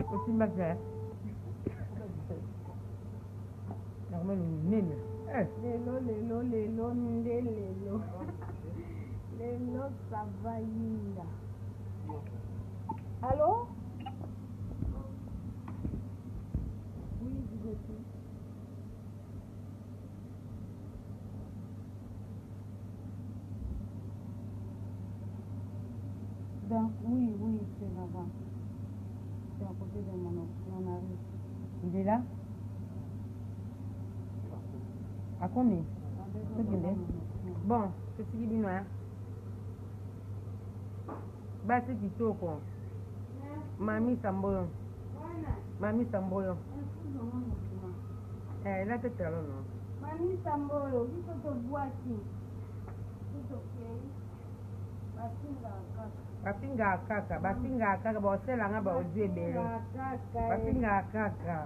Aussi ma gueule. Normalement, nene. Lelo, ça va yinda. Allô? Oui, je suis. Donc, oui, c'est là-bas. C'est à côté de mon arrive. Il est là? À combien? Bon, c'est ce qui vient là. Basi kitoko. Mami Samboyo. Mami Samboyo. Là c'est très long. Mami Samboyo, il faut te voir ici. C'est ok. Bafinga kaka ba osela nga ba odi ebele. Bafinga kaka.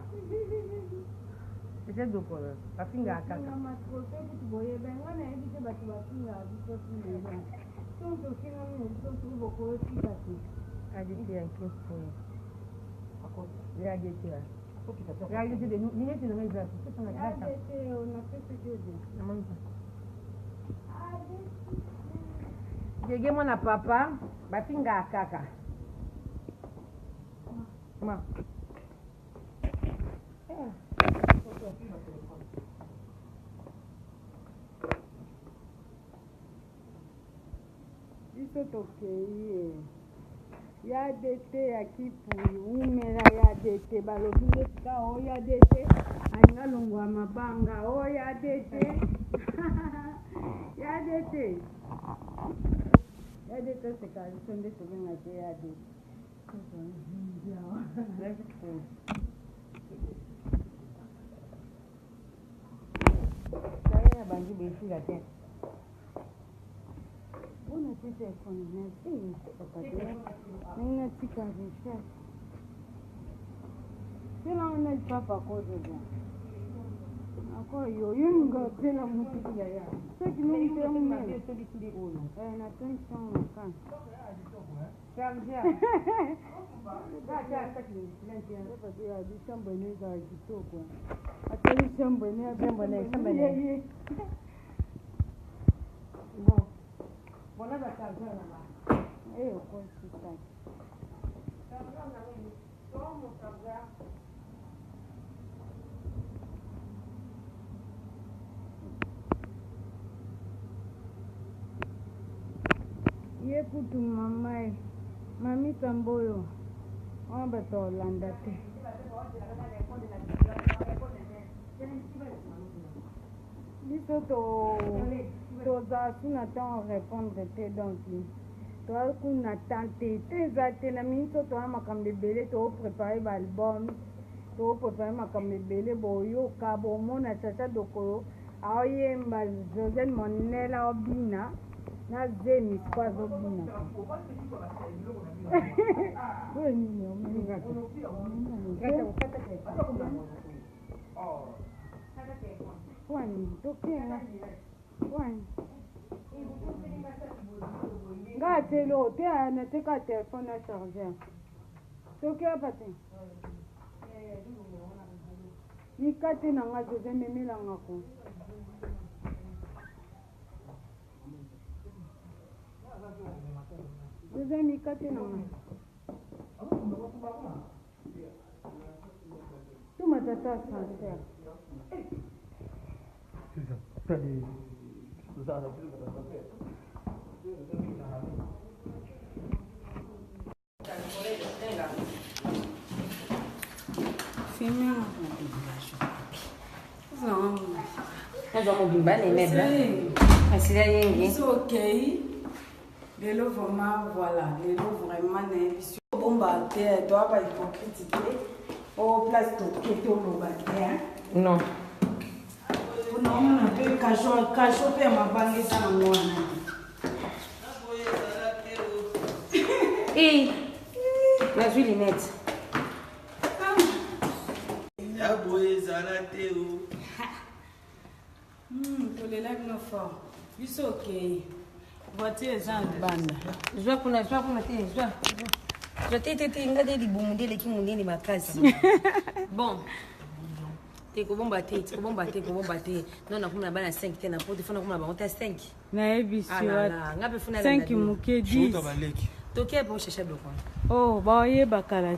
C'est dokolo. Bafinga kaka. Aditi anke foi. Ya gete ya. Ya gete de ni gete no meza. C'est na kaka. Gege mwana papa, bafinga kaka. Ma. Biso tokei ya dete ya kipui umela ya dete balobi etika o ya dete alinga longwa mabanga o ya dete ya dete sekali sonde tobenga te ya dete Saya bangi besi la te. Bona tete koni na tika recherche. Tela ona papa kozo ja. Ako yo yunga tela mutu ya ya. Saki no mte mume. Na tension na kan. Samja. Ya di shamba ne za kitoko. Atari shamba ne. Bon. Bona ba samja na ba. Kwa sita. Samja na wewe. Somo samja. Ye kutu mamai. Mami Samboyo. On va te Hollande. Biso toza suna temps répondre te donc toi kuna tante te na minso to makambe belé to préparer l'album to préparer makambe belé boyoka bo mona chacha doko aoyemba Josène Monela obina na zemi kwa zobina wewe nini umeninga kwani tokena kwani ngatelo te anateka telefone na charger tokea pate nikate na nga Jose memela ngako Jose nikate na nga tu matata sincère C'est ok. Lelo vraiment, voilà. Lelo vraiment, bon, bah, tu dois pas hypocrite. Au place de Keto, Non. Non, on peut cacher ma banque ça en moi. Et la Julinette. Tu les lèves nos forts. C'est ok. Voiture est en bande. Je vais pour la ngade libumundele ki mundele makasi bon te kobomba te non na kuma bana 5 te na poto fona kuma ba onta 5 na ebisu ngape funa 5 muke 10 toke po chercher de quoi oh ba ye bakala